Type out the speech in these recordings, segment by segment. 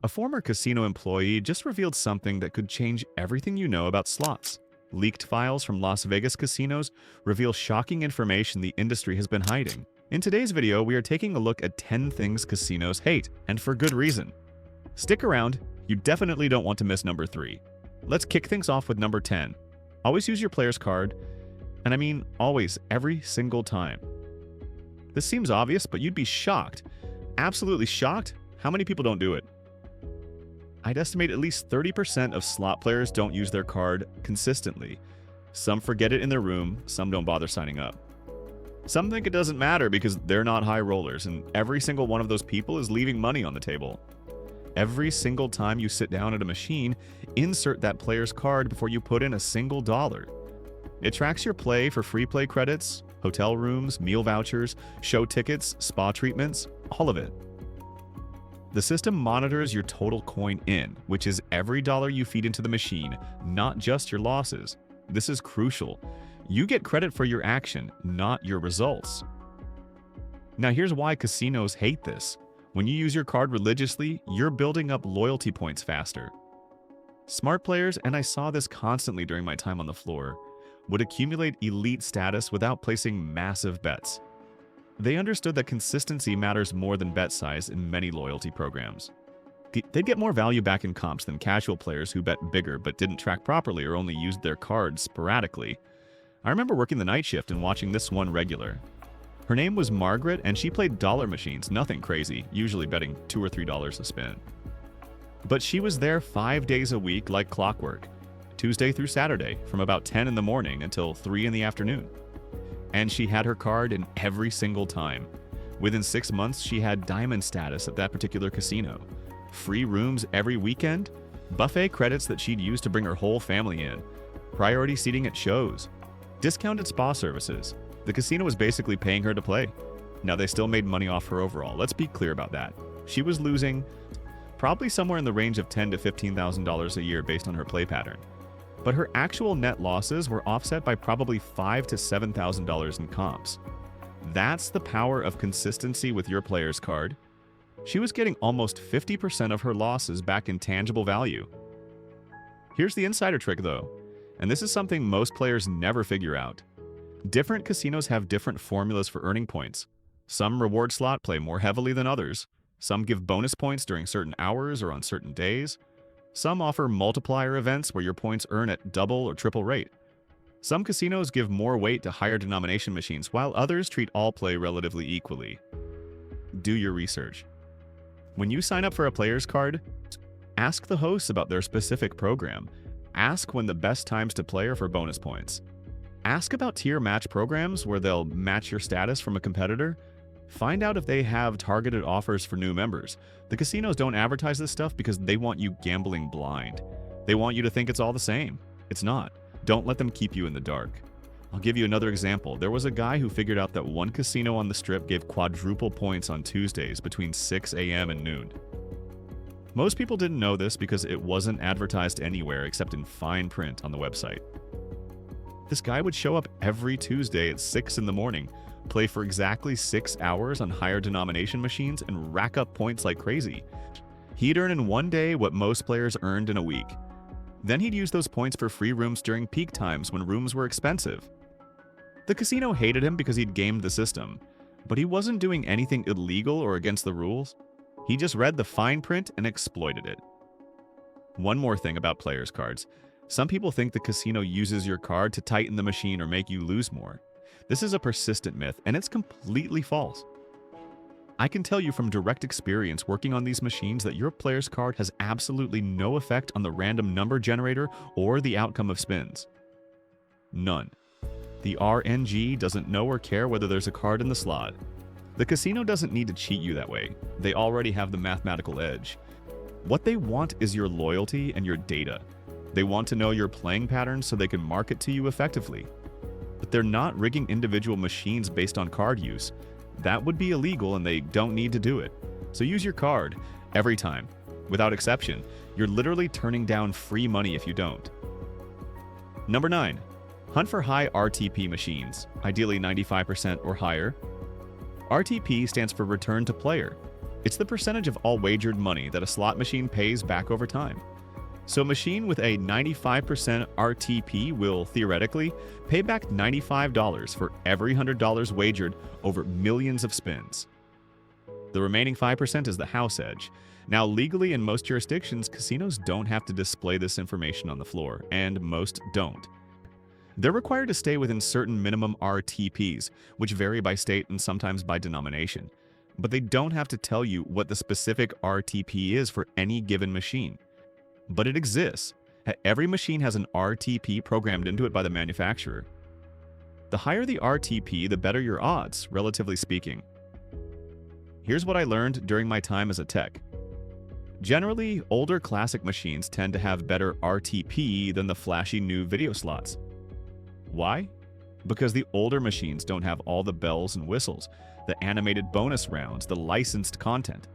A former casino employee just revealed something that could change everything you know about slots. Leaked files from Las Vegas casinos reveal shocking information the industry has been hiding. In today's video, we are taking a look at 10 things casinos hate, and for good reason. Stick around, you definitely don't want to miss number 3. Let's kick things off with number 10. Always use your player's card, and I mean always, every single time. This seems obvious, but you'd be shocked, absolutely shocked, how many people don't do it. I'd estimate at least 30% of slot players don't use their card consistently. Some forget it in their room, some don't bother signing up. Some think it doesn't matter because they're not high rollers, and every single one of those people is leaving money on the table. Every single time you sit down at a machine, insert that player's card before you put in a single dollar. It tracks your play for free play credits, hotel rooms, meal vouchers, show tickets, spa treatments, all of it. The system monitors your total coin in, which is every dollar you feed into the machine, not just your losses. This is crucial. You get credit for your action, not your results. Now here's why casinos hate this. When you use your card religiously, you're building up loyalty points faster. Smart players, and I saw this constantly during my time on the floor, would accumulate elite status without placing massive bets. They understood that consistency matters more than bet size in many loyalty programs. They'd get more value back in comps than casual players who bet bigger but didn't track properly or only used their cards sporadically. I remember working the night shift and watching this one regular. Her name was Margaret, and she played dollar machines, nothing crazy, usually betting $2 or $3 a spin. But she was there 5 days a week like clockwork, Tuesday through Saturday, from about 10 in the morning until 3 in the afternoon. And she had her card in every single time. Within 6 months, she had diamond status at that particular casino. Free rooms every weekend, buffet credits that she'd use to bring her whole family in, priority seating at shows, discounted spa services. The casino was basically paying her to play. Now, they still made money off her overall. Let's be clear about that. She was losing probably somewhere in the range of $10,000 to $15,000 a year based on her play pattern. But her actual net losses were offset by probably $5,000 to $7,000 in comps. That's the power of consistency with your player's card. She was getting almost 50% of her losses back in tangible value. Here's the insider trick though, and this is something most players never figure out. Different casinos have different formulas for earning points. Some reward slot play more heavily than others. Some give bonus points during certain hours or on certain days. Some offer multiplier events where your points earn at double or triple rate. Some casinos give more weight to higher denomination machines, while others treat all play relatively equally. Do your research. When you sign up for a player's card, ask the hosts about their specific program. Ask when the best times to play are for bonus points. Ask about tier match programs where they'll match your status from a competitor. Find out if they have targeted offers for new members. The casinos don't advertise this stuff because they want you gambling blind. They want you to think it's all the same. It's not. Don't let them keep you in the dark. I'll give you another example. There was a guy who figured out that one casino on the Strip gave quadruple points on Tuesdays between 6 a.m. and noon. Most people didn't know this because it wasn't advertised anywhere except in fine print on the website. This guy would show up every Tuesday at 6 in the morning, play for exactly 6 hours on higher denomination machines, and rack up points like crazy. He'd earn in one day what most players earned in a week. Then he'd use those points for free rooms during peak times when rooms were expensive. The casino hated him because he'd gamed the system, but he wasn't doing anything illegal or against the rules. He just read the fine print and exploited it. One more thing about players' cards. Some people think the casino uses your card to tighten the machine or make you lose more. This is a persistent myth, and it's completely false. I can tell you from direct experience working on these machines that your player's card has absolutely no effect on the random number generator or the outcome of spins. None. The RNG doesn't know or care whether there's a card in the slot. The casino doesn't need to cheat you that way. They already have the mathematical edge. What they want is your loyalty and your data. They want to know your playing patterns so they can market to you effectively. But they're not rigging individual machines based on card use. That would be illegal and they don't need to do it. So use your card every time. Without exception, you're literally turning down free money if you don't. Number 9. Hunt for high RTP machines, ideally 95% or higher. RTP stands for return to player. It's the percentage of all wagered money that a slot machine pays back over time. So a machine with a 95% RTP will, theoretically, pay back $95 for every $100 wagered over millions of spins. The remaining 5% is the house edge. Now, legally in most jurisdictions, casinos don't have to display this information on the floor, and most don't. They're required to stay within certain minimum RTPs, which vary by state and sometimes by denomination. But they don't have to tell you what the specific RTP is for any given machine. But it exists. Every machine has an RTP programmed into it by the manufacturer. The higher the RTP, the better your odds, relatively speaking. Here's what I learned during my time as a tech. Generally, older classic machines tend to have better RTP than the flashy new video slots. Why? Because the older machines don't have all the bells and whistles, the animated bonus rounds, the licensed content.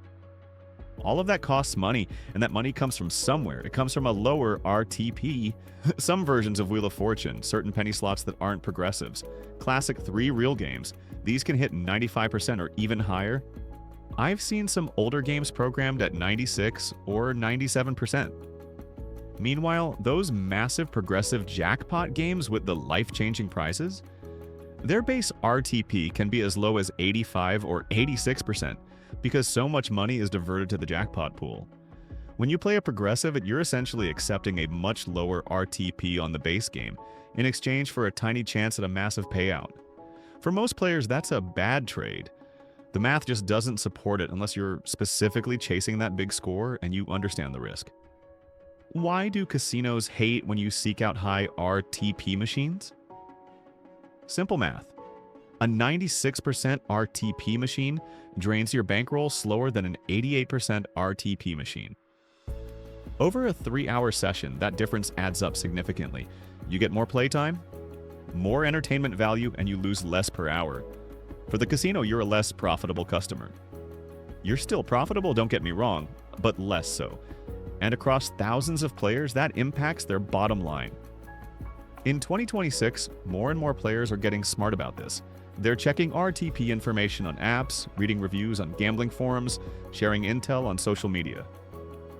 All of that costs money, and that money comes from somewhere. It comes from a lower RTP. Some versions of Wheel of Fortune, certain penny slots that aren't progressives. Classic 3 reel games. These can hit 95% or even higher. I've seen some older games programmed at 96 or 97%. Meanwhile, those massive progressive jackpot games with the life-changing prizes, their base RTP can be as low as 85 or 86%. Because so much money is diverted to the jackpot pool. When you play a progressive, you're essentially accepting a much lower RTP on the base game in exchange for a tiny chance at a massive payout. For most players, that's a bad trade. The math just doesn't support it unless you're specifically chasing that big score and you understand the risk. Why do casinos hate when you seek out high RTP machines? Simple math. A 96% RTP machine drains your bankroll slower than an 88% RTP machine. Over a 3-hour session, that difference adds up significantly. You get more playtime, more entertainment value, and you lose less per hour. For the casino, you're a less profitable customer. You're still profitable, don't get me wrong, but less so. And across thousands of players, that impacts their bottom line. In 2026, more and more players are getting smart about this. They're checking RTP information on apps, reading reviews on gambling forums, sharing intel on social media.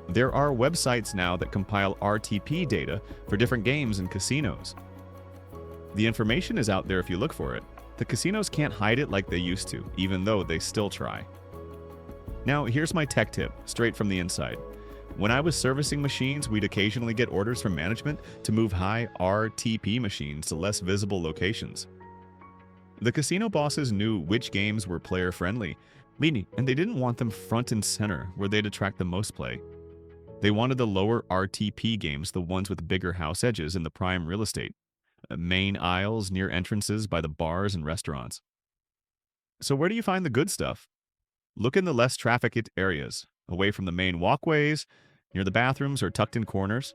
There are websites now that compile RTP data for different games and casinos. The information is out there if you look for it. The casinos can't hide it like they used to, even though they still try. Now, here's my tech tip, straight from the inside. When I was servicing machines, we'd occasionally get orders from management to move high RTP machines to less visible locations. The casino bosses knew which games were player-friendly, and they didn't want them front and center where they'd attract the most play. They wanted the lower RTP games, the ones with bigger house edges in the prime real estate, main aisles near entrances by the bars and restaurants. So where do you find the good stuff? Look in the less trafficked areas, away from the main walkways, near the bathrooms or tucked in corners,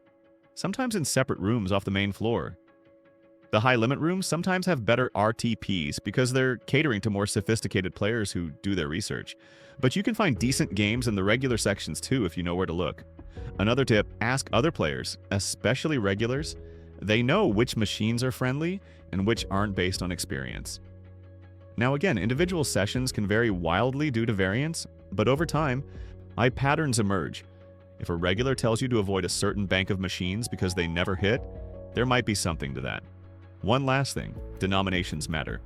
sometimes in separate rooms off the main floor. The high-limit rooms sometimes have better RTPs because they're catering to more sophisticated players who do their research. But you can find decent games in the regular sections too if you know where to look. Another tip, ask other players, especially regulars. They know which machines are friendly and which aren't based on experience. Now again, individual sessions can vary wildly due to variance, but over time, patterns emerge. If a regular tells you to avoid a certain bank of machines because they never hit, there might be something to that. One last thing, denominations matter.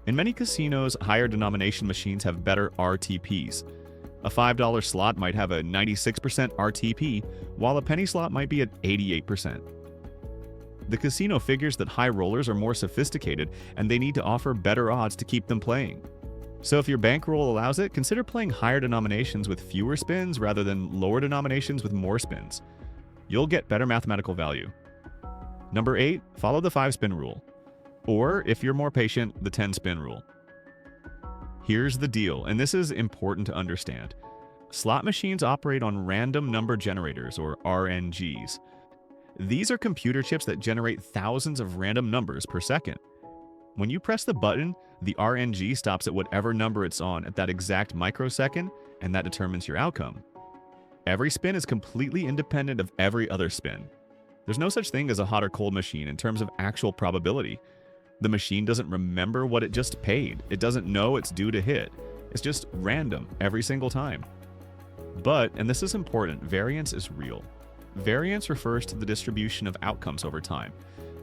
In many casinos, higher denomination machines have better RTPs. A $5 slot might have a 96% RTP, while a penny slot might be at 88%. The casino figures that high rollers are more sophisticated and they need to offer better odds to keep them playing. So if your bankroll allows it, consider playing higher denominations with fewer spins rather than lower denominations with more spins. You'll get better mathematical value. Number 8, follow the 5-spin rule. Or, if you're more patient, the 10-spin rule. Here's the deal, and this is important to understand. Slot machines operate on random number generators, or RNGs. These are computer chips that generate thousands of random numbers per second. When you press the button, the RNG stops at whatever number it's on at that exact microsecond, and that determines your outcome. Every spin is completely independent of every other spin. There's no such thing as a hot or cold machine in terms of actual probability. The machine doesn't remember what it just paid. It doesn't know it's due to hit. It's just random every single time. But, and this is important, variance is real. Variance refers to the distribution of outcomes over time.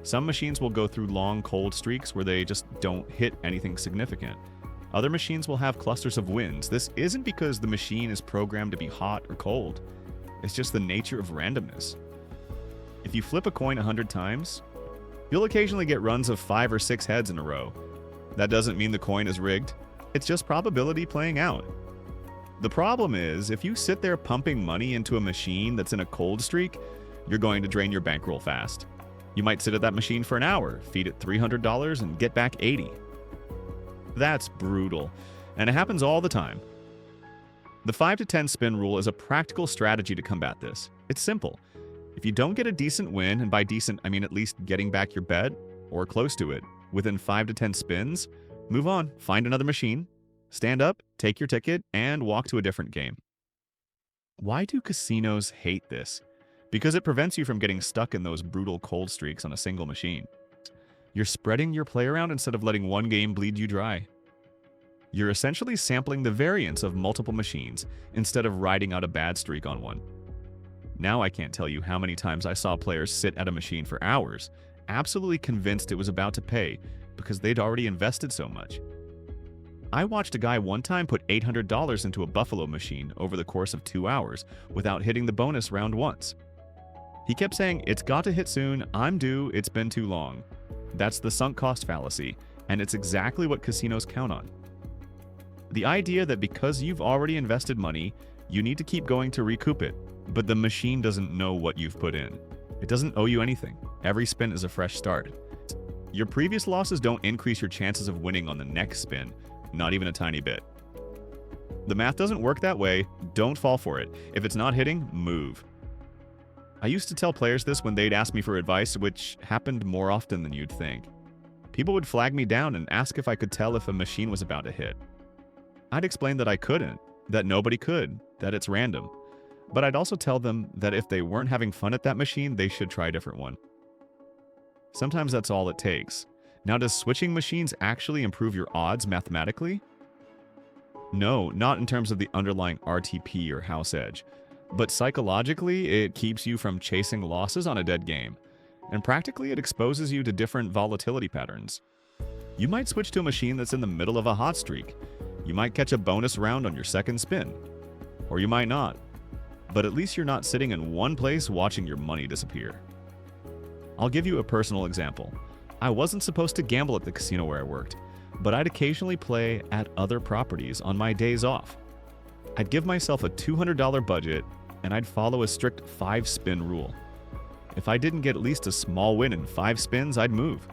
Some machines will go through long cold streaks where they just don't hit anything significant. Other machines will have clusters of wins. This isn't because the machine is programmed to be hot or cold. It's just the nature of randomness. If you flip a coin 100 times, you'll occasionally get runs of 5 or 6 heads in a row. That doesn't mean the coin is rigged. It's just probability playing out. The problem is, if you sit there pumping money into a machine that's in a cold streak, you're going to drain your bankroll fast. You might sit at that machine for an hour, feed it $300, and get back 80. That's brutal, and it happens all the time. The 5 to 10 spin rule is a practical strategy to combat this. It's simple. If you don't get a decent win, and by decent I mean at least getting back your bet, or close to it, within 5 to 10 spins, move on, find another machine, stand up, take your ticket, and walk to a different game. Why do casinos hate this? Because it prevents you from getting stuck in those brutal cold streaks on a single machine. You're spreading your play around instead of letting one game bleed you dry. You're essentially sampling the variance of multiple machines instead of riding out a bad streak on one. Now I can't tell you how many times I saw players sit at a machine for hours, absolutely convinced it was about to pay because they'd already invested so much. I watched a guy one time put $800 into a Buffalo machine over the course of 2 hours without hitting the bonus round once. He kept saying, "It's got to hit soon, I'm due, it's been too long." That's the sunk cost fallacy, and it's exactly what casinos count on. The idea that because you've already invested money, you need to keep going to recoup it, but the machine doesn't know what you've put in. It doesn't owe you anything. Every spin is a fresh start. Your previous losses don't increase your chances of winning on the next spin, not even a tiny bit. The math doesn't work that way. Don't fall for it. If it's not hitting, move. I used to tell players this when they'd ask me for advice, which happened more often than you'd think. People would flag me down and ask if I could tell if a machine was about to hit. I'd explain that I couldn't, that nobody could, that it's random. But I'd also tell them that if they weren't having fun at that machine, they should try a different one. Sometimes that's all it takes. Now, does switching machines actually improve your odds mathematically? No, not in terms of the underlying RTP or house edge. But psychologically, it keeps you from chasing losses on a dead game. And practically, it exposes you to different volatility patterns. You might switch to a machine that's in the middle of a hot streak. You might catch a bonus round on your second spin. Or you might not. But at least you're not sitting in one place watching your money disappear. I'll give you a personal example. I wasn't supposed to gamble at the casino where I worked, but I'd occasionally play at other properties on my days off. I'd give myself a $200 budget, and I'd follow a strict 5-spin rule. If I didn't get at least a small win in 5 spins, I'd move.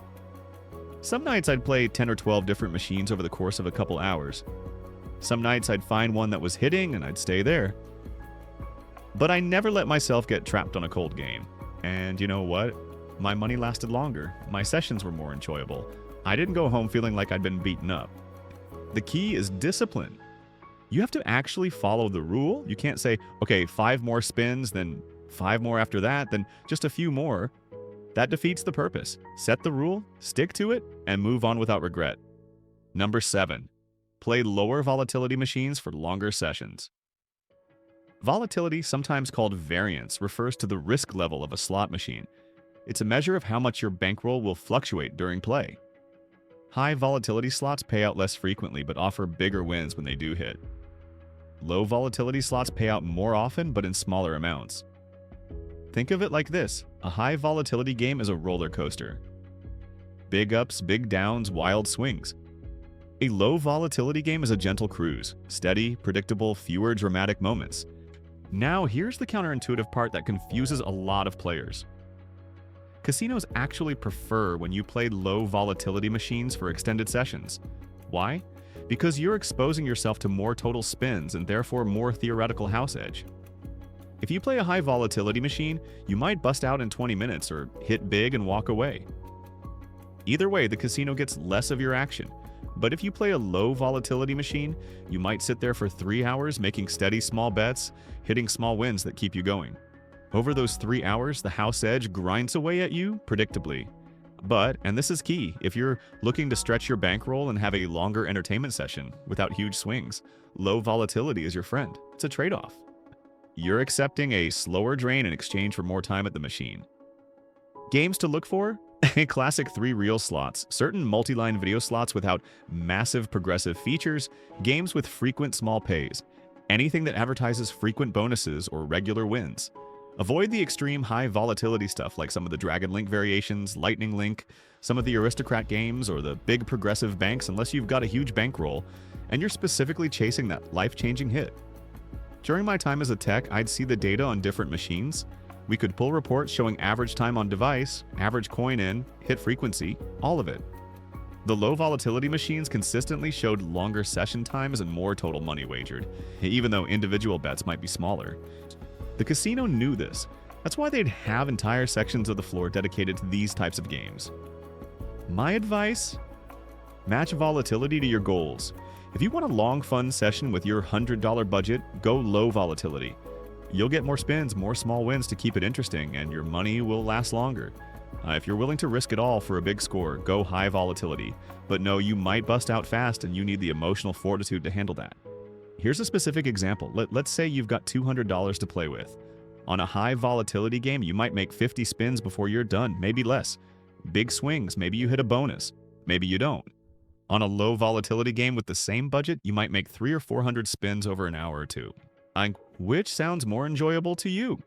Some nights I'd play 10 or 12 different machines over the course of a couple hours. Some nights I'd find one that was hitting and I'd stay there. But I never let myself get trapped on a cold game. And you know what? My money lasted longer. My sessions were more enjoyable. I didn't go home feeling like I'd been beaten up. The key is discipline. You have to actually follow the rule. You can't say, okay, 5 more spins, then 5 more after that, then just a few more. That defeats the purpose. Set the rule, stick to it, and move on without regret. Number 7, play lower volatility machines for longer sessions. Volatility, sometimes called variance, refers to the risk level of a slot machine. It's a measure of how much your bankroll will fluctuate during play. High volatility slots pay out less frequently but offer bigger wins when they do hit. Low volatility slots pay out more often but in smaller amounts. Think of it like this: a high volatility game is a roller coaster. Big ups, big downs, wild swings. A low volatility game is a gentle cruise, steady, predictable, fewer dramatic moments. Now here's the counterintuitive part that confuses a lot of players. Casinos actually prefer when you play low volatility machines for extended sessions. Why? Because you're exposing yourself to more total spins and therefore more theoretical house edge. If you play a high volatility machine, you might bust out in 20 minutes or hit big and walk away. Either way, the casino gets less of your action. But if you play a low volatility machine, you might sit there for 3 hours making steady small bets, hitting small wins that keep you going. Over those 3 hours, the house edge grinds away at you predictably. But, and this is key, if you're looking to stretch your bankroll and have a longer entertainment session without huge swings, low volatility is your friend. It's a trade-off. you're accepting a slower drain in exchange for more time at the machine. Games to look for? Classic 3-reel slots, certain multi-line video slots without massive progressive features, games with frequent small pays, anything that advertises frequent bonuses or regular wins. Avoid the extreme high volatility stuff like some of the Dragon Link variations, Lightning Link, some of the Aristocrat games, or the big progressive banks unless you've got a huge bankroll and you're specifically chasing that life-changing hit. During my time as a tech, I'd see the data on different machines. We could pull reports showing average time on device, average coin in, hit frequency, all of it. The low volatility machines consistently showed longer session times and more total money wagered, even though individual bets might be smaller. The casino knew this. That's why they'd have entire sections of the floor dedicated to these types of games. My advice? Match volatility to your goals. If you want a long, fun session with your $100 budget, go low volatility. You'll get more spins, more small wins to keep it interesting, and your money will last longer. If you're willing to risk it all for a big score, go high volatility. But no, you might bust out fast and you need the emotional fortitude to handle that. Here's a specific example. Let's say you've got $200 to play with. On a high volatility game, you might make 50 spins before you're done, maybe less. Big swings, maybe you hit a bonus, maybe you don't. On a low volatility game with the same budget, you might make 300 or 400 spins over an hour or two. Which sounds more enjoyable to you?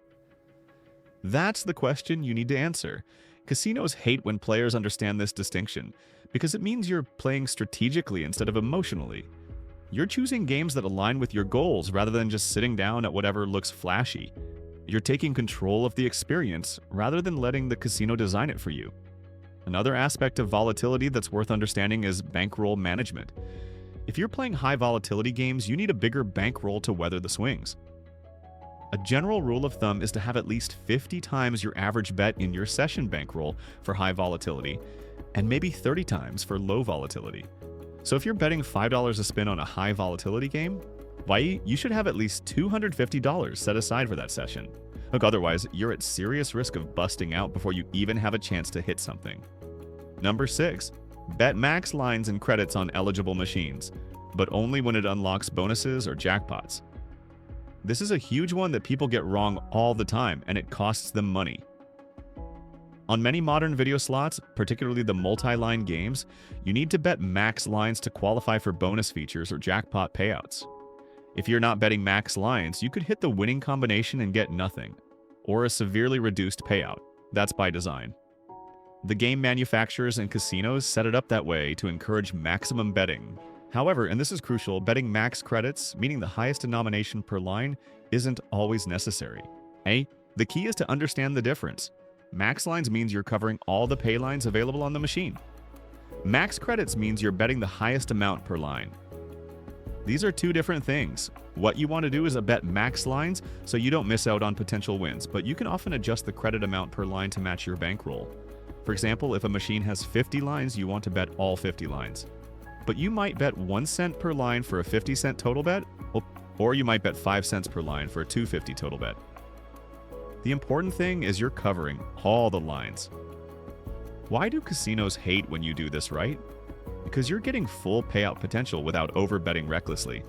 That's the question you need to answer. Casinos hate when players understand this distinction, because it means you're playing strategically instead of emotionally. You're choosing games that align with your goals rather than just sitting down at whatever looks flashy. You're taking control of the experience rather than letting the casino design it for you. Another aspect of volatility that's worth understanding is bankroll management. If you're playing high volatility games, you need a bigger bankroll to weather the swings. A general rule of thumb is to have at least 50 times your average bet in your session bankroll for high volatility, and maybe 30 times for low volatility. So if you're betting $5 a spin on a high volatility game, you should have at least $250 set aside for that session. Look, otherwise, you're at serious risk of busting out before you even have a chance to hit something. Number 6. Bet max lines and credits on eligible machines, but only when it unlocks bonuses or jackpots. This is a huge one that people get wrong all the time, and it costs them money. On many modern video slots, particularly the multi-line games, you need to bet max lines to qualify for bonus features or jackpot payouts. If you're not betting max lines, you could hit the winning combination and get nothing, or a severely reduced payout. That's by design. The game manufacturers and casinos set it up that way to encourage maximum betting. However, and this is crucial, betting max credits, meaning the highest denomination per line, isn't always necessary. The key is to understand the difference. Max lines means you're covering all the pay lines available on the machine. Max credits means you're betting the highest amount per line. These are two different things. What you want to do is bet max lines so you don't miss out on potential wins, but you can often adjust the credit amount per line to match your bankroll. For example, if a machine has 50 lines, you want to bet all 50 lines. But you might bet 1 cent per line for a 50-cent total bet, or you might bet 5 cents per line for a $2.50 total bet. The important thing is you're covering all the lines. Why do casinos hate when you do this right? Because you're getting full payout potential without overbetting recklessly.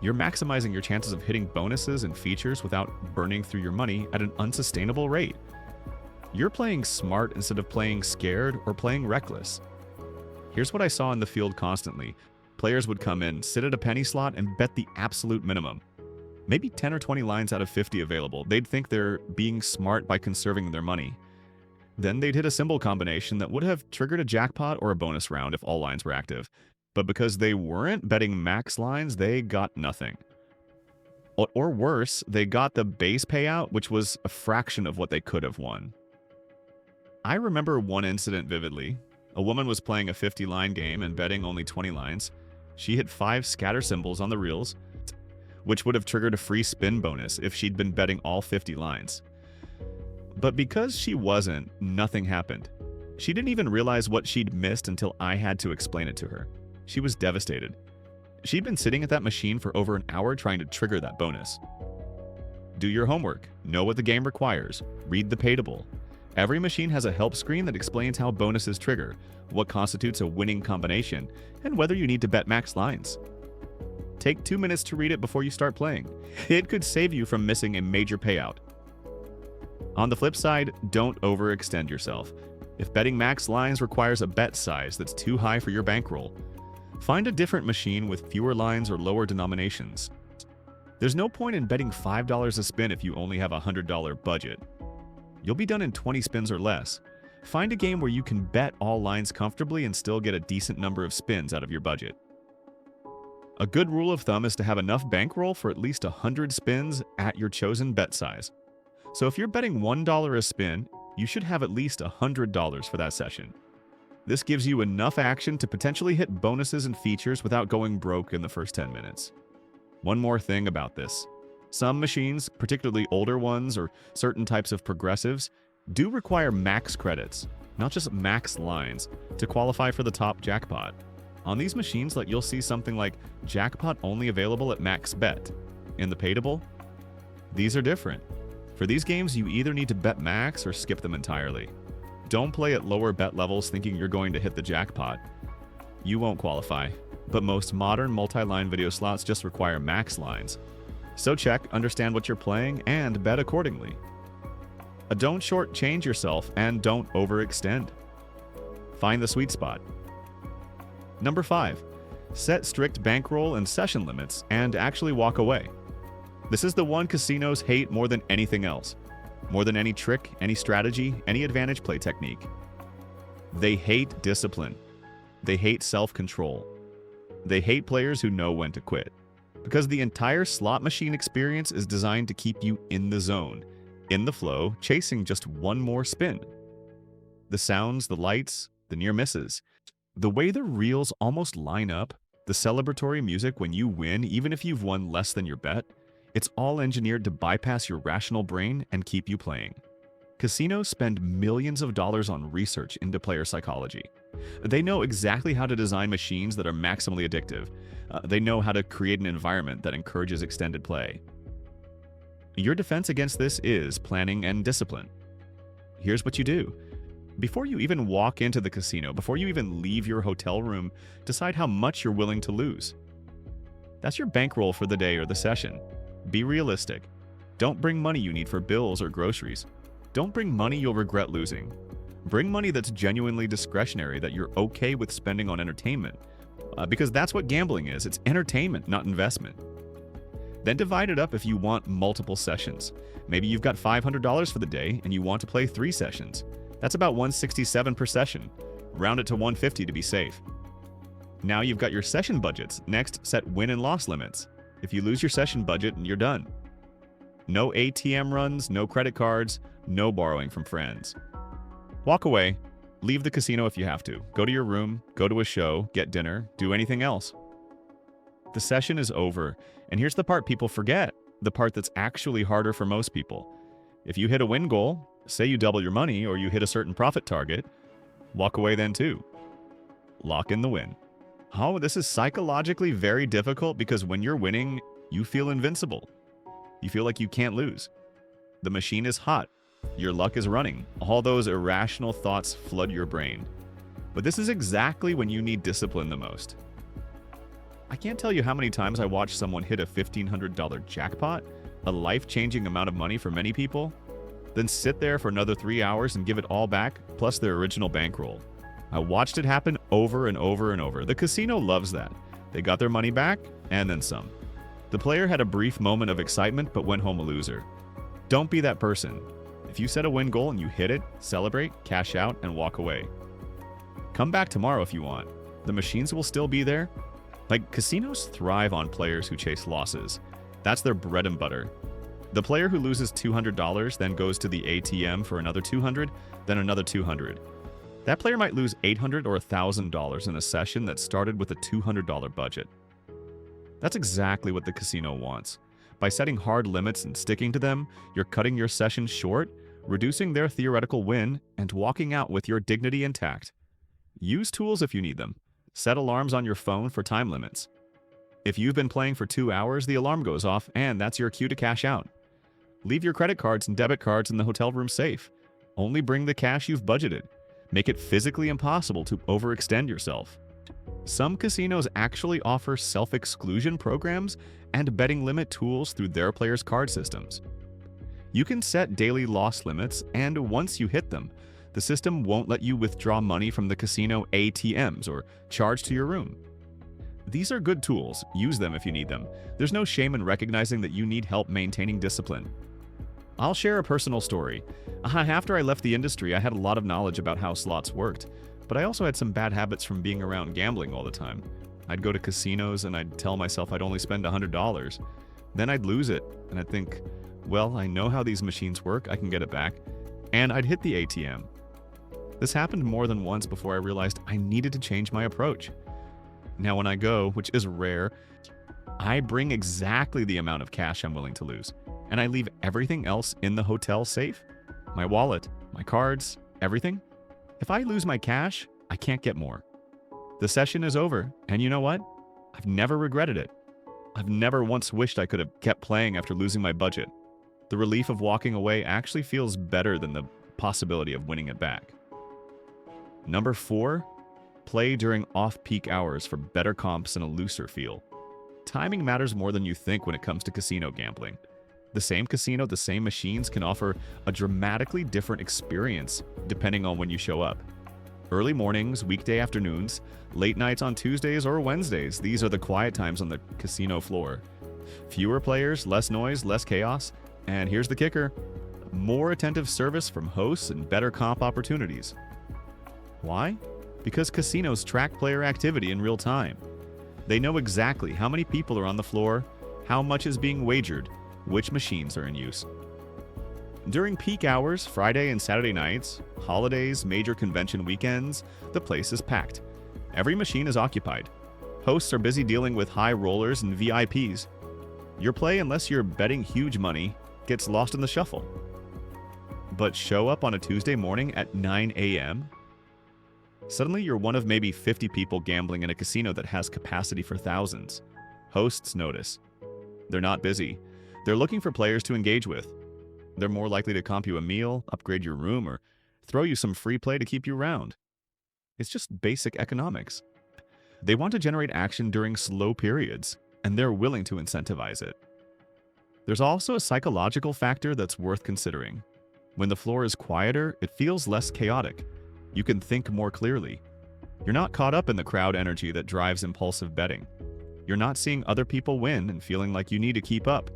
You're maximizing your chances of hitting bonuses and features without burning through your money at an unsustainable rate. You're playing smart instead of playing scared or playing reckless. Here's what I saw in the field constantly. Players would come in, sit at a penny slot, and bet the absolute minimum. Maybe 10 or 20 lines out of 50 available. They'd think they're being smart by conserving their money. Then they'd hit a symbol combination that would have triggered a jackpot or a bonus round if all lines were active. But because they weren't betting max lines, they got nothing. Or worse, they got the base payout, which was a fraction of what they could have won. I remember one incident vividly. A woman was playing a 50-line game and betting only 20 lines. She hit 5 scatter symbols on the reels, which would have triggered a free spin bonus if she'd been betting all 50 lines. But because she wasn't, nothing happened. She didn't even realize what she'd missed until I had to explain it to her. She was devastated. She'd been sitting at that machine for over an hour trying to trigger that bonus. Do your homework. Know what the game requires. Read the payable. Every machine has a help screen that explains how bonuses trigger, what constitutes a winning combination, and whether you need to bet max lines. Take 2 minutes to read it before you start playing. It could save you from missing a major payout. On the flip side, don't overextend yourself. If betting max lines requires a bet size that's too high for your bankroll, find a different machine with fewer lines or lower denominations. There's no point in betting $5 a spin if you only have a $100 budget. You'll be done in 20 spins or less. Find a game where you can bet all lines comfortably and still get a decent number of spins out of your budget. A good rule of thumb is to have enough bankroll for at least 100 spins at your chosen bet size. So if you're betting $1 a spin, you should have at least $100 for that session. This gives you enough action to potentially hit bonuses and features without going broke in the first 10 minutes. One more thing about this. Some machines, particularly older ones or certain types of progressives, do require max credits, not just max lines, to qualify for the top jackpot. On these machines, you'll see something like jackpot only available at max bet. In the payable, these are different. For these games, you either need to bet max or skip them entirely. Don't play at lower bet levels thinking you're going to hit the jackpot. You won't qualify, but most modern multi-line video slots just require max lines. So check, understand what you're playing, and bet accordingly. Don't shortchange yourself and don't overextend. Find the sweet spot. Number 5. Set strict bankroll and session limits and actually walk away. This is the one casinos hate more than anything else. More than any trick, any strategy, any advantage play technique. They hate discipline. They hate self-control. They hate players who know when to quit. Because the entire slot machine experience is designed to keep you in the zone, in the flow, chasing just one more spin. The sounds, the lights, the near misses. The way the reels almost line up, the celebratory music when you win, even if you've won less than your bet, it's all engineered to bypass your rational brain and keep you playing. Casinos spend millions of dollars on research into player psychology. They know exactly how to design machines that are maximally addictive. They know how to create an environment that encourages extended play. Your defense against this is planning and discipline. Here's what you do. Before you even walk into the casino, before you even leave your hotel room, decide how much you're willing to lose. That's your bankroll for the day or the session. Be realistic. Don't bring money you need for bills or groceries. Don't bring money you'll regret losing. Bring money that's genuinely discretionary, that you're okay with spending on entertainment. Because that's what gambling is. It's entertainment, not investment. Then divide it up if you want multiple sessions. Maybe you've got $500 for the day and you want to play 3 sessions. That's about $167 per session. Round it to $150 to be safe. Now you've got your session budgets. Next, set win and loss limits. If you lose your session budget, you're done. No ATM runs, no credit cards, no borrowing from friends. Walk away. Leave the casino if you have to. Go to your room, go to a show, get dinner, do anything else. The session is over, and here's the part people forget, the part that's actually harder for most people. If you hit a win goal, say you double your money or you hit a certain profit target, walk away then too. Lock in the win. Oh, this is psychologically very difficult because when you're winning, you feel invincible. You feel like you can't lose. The machine is hot. Your luck is running. All those irrational thoughts flood your brain. But this is exactly when you need discipline the most. I can't tell you how many times I watched someone hit a $1,500 jackpot, a life-changing amount of money for many people, then sit there for another 3 hours and give it all back, plus their original bankroll. I watched it happen over and over and over. The casino loves that. They got their money back, and then some. The player had a brief moment of excitement, but went home a loser. Don't be that person. If you set a win goal and you hit it, celebrate, cash out, and walk away. Come back tomorrow if you want. The machines will still be there. Casinos thrive on players who chase losses. That's their bread and butter. The player who loses $200 then goes to the ATM for another $200, then another $200. That player might lose $800 or $1,000 in a session that started with a $200 budget. That's exactly what the casino wants. By setting hard limits and sticking to them, you're cutting your session short, reducing their theoretical win, and walking out with your dignity intact. Use tools if you need them. Set alarms on your phone for time limits. If you've been playing for 2 hours, the alarm goes off, and that's your cue to cash out. Leave your credit cards and debit cards in the hotel room safe. Only bring the cash you've budgeted. Make it physically impossible to overextend yourself. Some casinos actually offer self-exclusion programs and betting limit tools through their players' card systems. You can set daily loss limits, and once you hit them, the system won't let you withdraw money from the casino ATMs or charge to your room. These are good tools. Use them if you need them. There's no shame in recognizing that you need help maintaining discipline. I'll share a personal story. After I left the industry, I had a lot of knowledge about how slots worked, but I also had some bad habits from being around gambling all the time. I'd go to casinos and I'd tell myself I'd only spend $100. Then I'd lose it, and I'd think, well, I know how these machines work, I can get it back. And I'd hit the ATM. This happened more than once before I realized I needed to change my approach. Now when I go, which is rare, I bring exactly the amount of cash I'm willing to lose, and I leave everything else in the hotel safe. My wallet, my cards, everything. If I lose my cash, I can't get more. The session is over, and you know what? I've never regretted it. I've never once wished I could have kept playing after losing my budget. The relief of walking away actually feels better than the possibility of winning it back. Number 4, play during off-peak hours for better comps and a looser feel. Timing matters more than you think when it comes to casino gambling. The same casino, the same machines can offer a dramatically different experience depending on when you show up. Early mornings, weekday afternoons, late nights on Tuesdays or Wednesdays, these are the quiet times on the casino floor. Fewer players, less noise, less chaos, and here's the kicker: more attentive service from hosts and better comp opportunities. Why? Because casinos track player activity in real time. They know exactly how many people are on the floor, how much is being wagered, which machines are in use. During peak hours, Friday and Saturday nights, holidays, major convention weekends, the place is packed. Every machine is occupied. Hosts are busy dealing with high rollers and VIPs. Your play, unless you're betting huge money, gets lost in the shuffle. But show up on a Tuesday morning at 9 a.m.? Suddenly you're one of maybe 50 people gambling in a casino that has capacity for thousands. Hosts notice. They're not busy. They're looking for players to engage with. They're more likely to comp you a meal, upgrade your room, or throw you some free play to keep you around. It's just basic economics. They want to generate action during slow periods, and they're willing to incentivize it. There's also a psychological factor that's worth considering. When the floor is quieter, it feels less chaotic. You can think more clearly. You're not caught up in the crowd energy that drives impulsive betting. You're not seeing other people win and feeling like you need to keep up.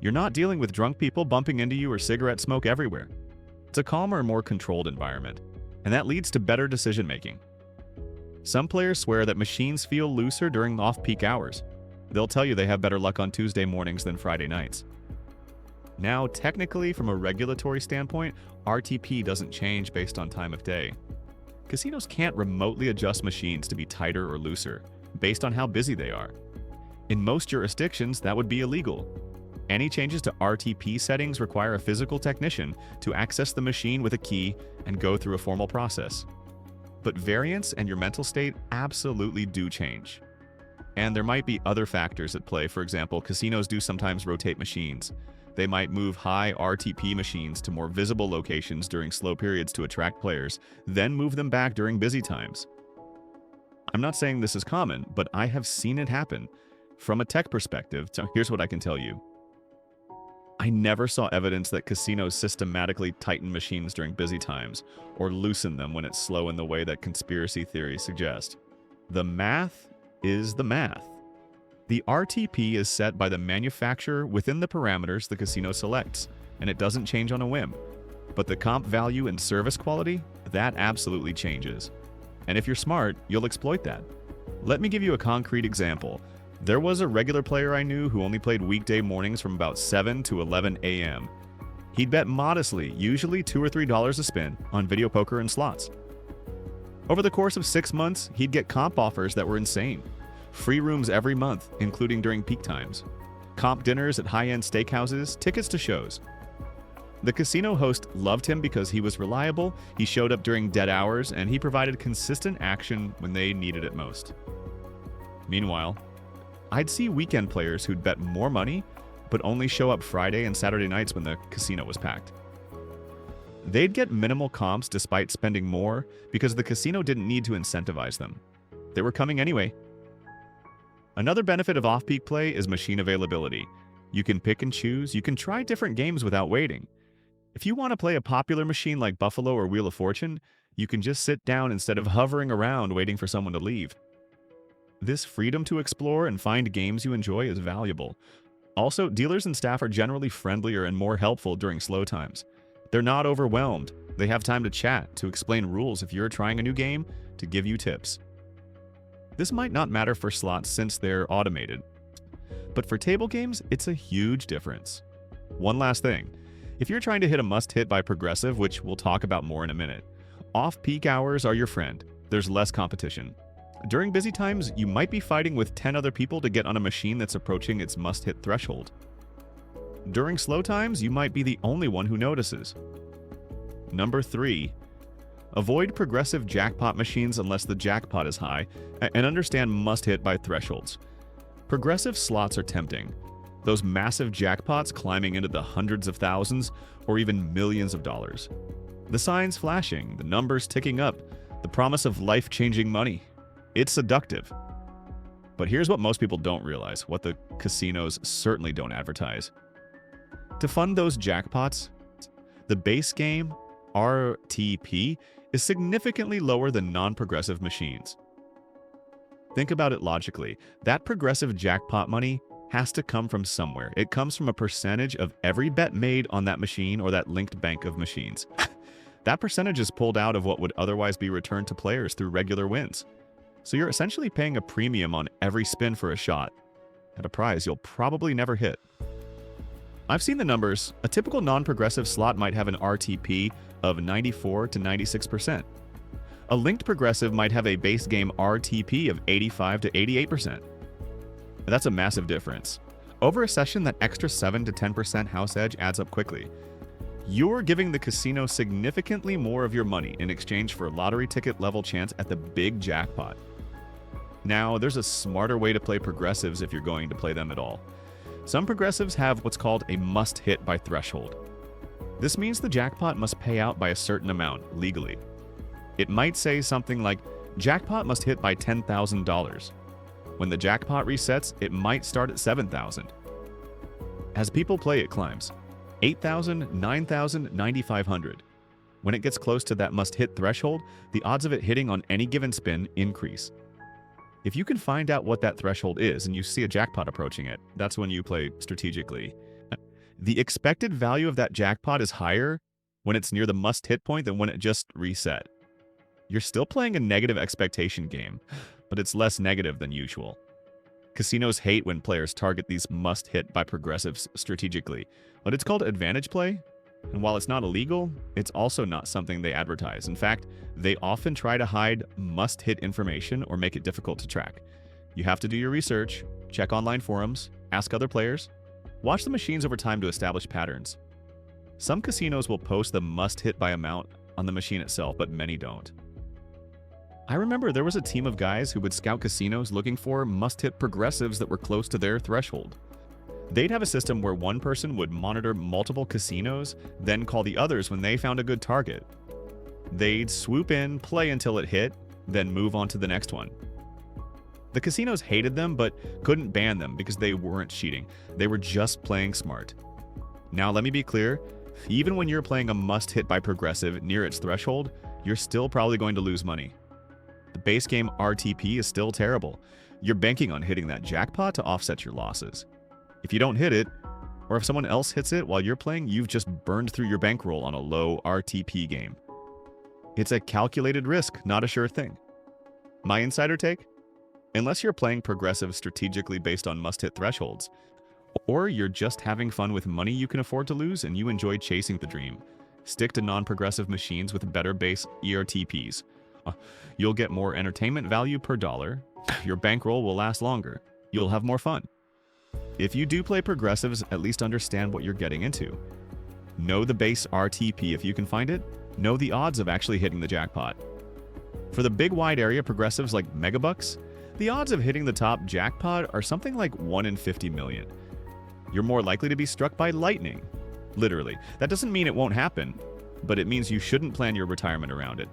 You're not dealing with drunk people bumping into you or cigarette smoke everywhere. It's a calmer, more controlled environment, and that leads to better decision-making. Some players swear that machines feel looser during off-peak hours. They'll tell you they have better luck on Tuesday mornings than Friday nights. Now, technically, from a regulatory standpoint, RTP doesn't change based on time of day. Casinos can't remotely adjust machines to be tighter or looser, based on how busy they are. In most jurisdictions, that would be illegal. Any changes to RTP settings require a physical technician to access the machine with a key and go through a formal process. But variance and your mental state absolutely do change. And there might be other factors at play. For example, casinos do sometimes rotate machines. They might move high RTP machines to more visible locations during slow periods to attract players, then move them back during busy times. I'm not saying this is common, but I have seen it happen. From a tech perspective, so here's what I can tell you. I never saw evidence that casinos systematically tighten machines during busy times or loosen them when it's slow in the way that conspiracy theories suggest. The math is the math. The RTP is set by the manufacturer within the parameters the casino selects, and it doesn't change on a whim. But the comp value and service quality, that absolutely changes. And if you're smart, you'll exploit that. Let me give you a concrete example. There was a regular player I knew who only played weekday mornings from about 7 to 11 a.m. He'd bet modestly, usually $2 or $3 a spin, on video poker and slots. Over the course of 6 months, he'd get comp offers that were insane. Free rooms every month, including during peak times. Comp dinners at high-end steakhouses, tickets to shows. The casino host loved him because he was reliable, he showed up during dead hours, and he provided consistent action when they needed it most. Meanwhile, I'd see weekend players who'd bet more money, but only show up Friday and Saturday nights when the casino was packed. They'd get minimal comps despite spending more because the casino didn't need to incentivize them. They were coming anyway. Another benefit of off-peak play is machine availability. You can pick and choose, you can try different games without waiting. If you want to play a popular machine like Buffalo or Wheel of Fortune, you can just sit down instead of hovering around waiting for someone to leave. This freedom to explore and find games you enjoy is valuable. Also, dealers and staff are generally friendlier and more helpful during slow times. They're not overwhelmed. They have time to chat, to explain rules if you're trying a new game, to give you tips. This might not matter for slots since they're automated. But for table games, it's a huge difference. One last thing. If you're trying to hit a must-hit by Progressive, which we'll talk about more in a minute, off-peak hours are your friend. There's less competition. During busy times, you might be fighting with 10 other people to get on a machine that's approaching its must-hit threshold. During slow times, you might be the only one who notices. Number 3. Avoid progressive jackpot machines unless the jackpot is high, and understand must-hit by thresholds. Progressive slots are tempting. Those massive jackpots climbing into the hundreds of thousands or even millions of dollars. The signs flashing, the numbers ticking up, the promise of life-changing money. It's seductive. But here's what most people don't realize, what the casinos certainly don't advertise. To fund those jackpots, the base game, RTP, is significantly lower than non-progressive machines. Think about it logically. That progressive jackpot money has to come from somewhere. It comes from a percentage of every bet made on that machine or that linked bank of machines. That percentage is pulled out of what would otherwise be returned to players through regular wins. So you're essentially paying a premium on every spin for a shot, at a prize you'll probably never hit. I've seen the numbers. A typical non-progressive slot might have an RTP of 94 to 96%. A linked progressive might have a base game RTP of 85 to 88%. That's a massive difference. Over a session, that extra 7 to 10% house edge adds up quickly. You're giving the casino significantly more of your money in exchange for a lottery ticket level chance at the big jackpot. Now, there's a smarter way to play progressives if you're going to play them at all. Some progressives have what's called a must-hit by threshold. This means the jackpot must pay out by a certain amount, legally. It might say something like, jackpot must hit by $10,000. When the jackpot resets, it might start at $7,000. As people play, it climbs. $8,000, $9,000, $9,500. When it gets close to that must-hit threshold, the odds of it hitting on any given spin increase. If you can find out what that threshold is and you see a jackpot approaching it, that's when you play strategically. The expected value of that jackpot is higher when it's near the must-hit point than when it just reset. You're still playing a negative expectation game, but it's less negative than usual. Casinos hate when players target these must-hit by progressives strategically, but it's called advantage play, and while it's not illegal, it's also not something they advertise. In fact, they often try to hide must-hit information or make it difficult to track. You have to do your research, check online forums, ask other players, watch the machines over time to establish patterns. Some casinos will post the must-hit by amount on the machine itself, but many don't. I remember there was a team of guys who would scout casinos looking for must-hit progressives that were close to their threshold. They'd have a system where one person would monitor multiple casinos, then call the others when they found a good target. They'd swoop in, play until it hit, then move on to the next one. The casinos hated them but couldn't ban them because they weren't cheating. They were just playing smart. Now let me be clear, even when you're playing a must-hit by progressive near its threshold, you're still probably going to lose money. The base game RTP is still terrible. You're banking on hitting that jackpot to offset your losses. If you don't hit it, or if someone else hits it while you're playing, you've just burned through your bankroll on a low RTP game. It's a calculated risk, not a sure thing. My insider take? Unless you're playing progressive strategically based on must-hit thresholds, or you're just having fun with money you can afford to lose and you enjoy chasing the dream, stick to non-progressive machines with better base ERTPs. You'll get more entertainment value per dollar, your bankroll will last longer, you'll have more fun. If you do play progressives, at least understand what you're getting into. Know the base RTP if you can find it, know the odds of actually hitting the jackpot. For the big wide area progressives like megabucks, the odds of hitting the top jackpot are something like 1 in 50 million. You're more likely to be struck by lightning. Literally. That doesn't mean it won't happen, but it means you shouldn't plan your retirement around it.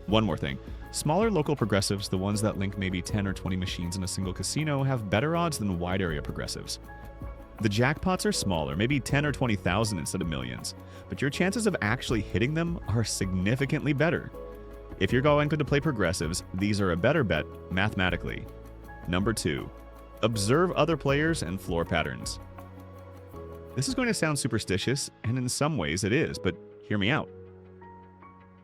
One more thing. Smaller local progressives, the ones that link maybe 10 or 20 machines in a single casino, have better odds than wide area progressives. The jackpots are smaller, maybe 10 or 20,000 instead of millions, but your chances of actually hitting them are significantly better. If you're going to play progressives, these are a better bet mathematically. Number 2. Observe other players and floor patterns. This is going to sound superstitious, and in some ways it is, but hear me out.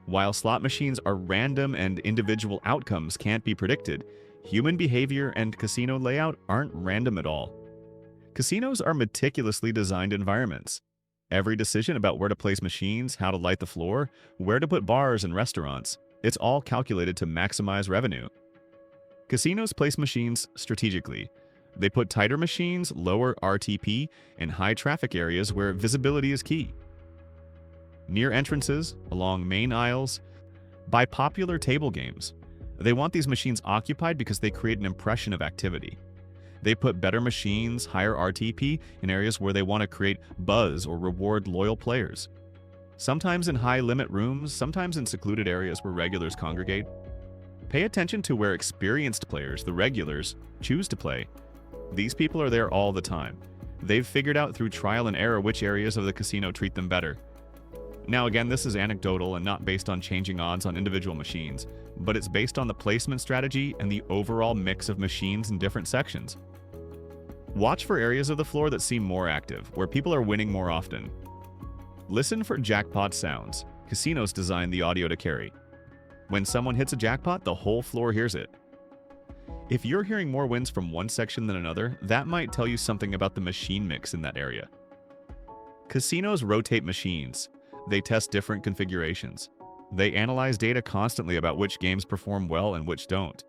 While slot machines are random and individual outcomes can't be predicted, human behavior and casino layout aren't random at all. Casinos are meticulously designed environments. Every decision about where to place machines, how to light the floor, where to put bars and restaurants, it's all calculated to maximize revenue. Casinos place machines strategically. They put tighter machines, lower RTP, in high traffic areas where visibility is key. Near entrances, along main aisles, by popular table games. They want these machines occupied because they create an impression of activity. They put better machines, higher RTP, in areas where they want to create buzz or reward loyal players. Sometimes in high-limit rooms, sometimes in secluded areas where regulars congregate. Pay attention to where experienced players, the regulars, choose to play. These people are there all the time. They've figured out through trial and error which areas of the casino treat them better. Now again, this is anecdotal and not based on changing odds on individual machines, but it's based on the placement strategy and the overall mix of machines in different sections. Watch for areas of the floor that seem more active, where people are winning more often. Listen for jackpot sounds. Casinos design the audio to carry. When someone hits a jackpot, the whole floor hears it. If you're hearing more wins from one section than another, that might tell you something about the machine mix in that area. Casinos rotate machines. They test different configurations. They analyze data constantly about which games perform well and which don't.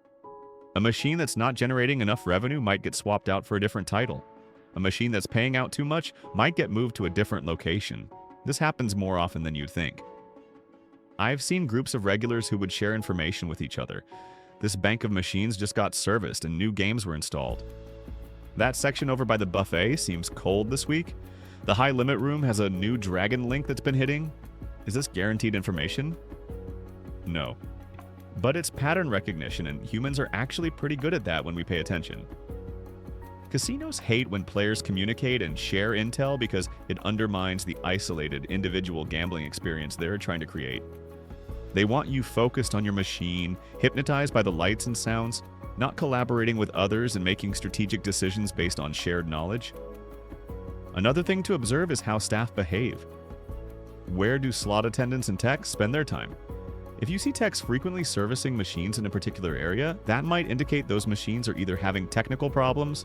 A machine that's not generating enough revenue might get swapped out for a different title. A machine that's paying out too much might get moved to a different location. This happens more often than you'd think. I've seen groups of regulars who would share information with each other. This bank of machines just got serviced and new games were installed. That section over by the buffet seems cold this week. The high limit room has a new dragon link that's been hitting. Is this guaranteed information? No. But it's pattern recognition, and humans are actually pretty good at that when we pay attention. Casinos hate when players communicate and share intel because it undermines the isolated, individual gambling experience they're trying to create. They want you focused on your machine, hypnotized by the lights and sounds, not collaborating with others and making strategic decisions based on shared knowledge. Another thing to observe is how staff behave. Where do slot attendants and techs spend their time? If you see techs frequently servicing machines in a particular area, that might indicate those machines are either having technical problems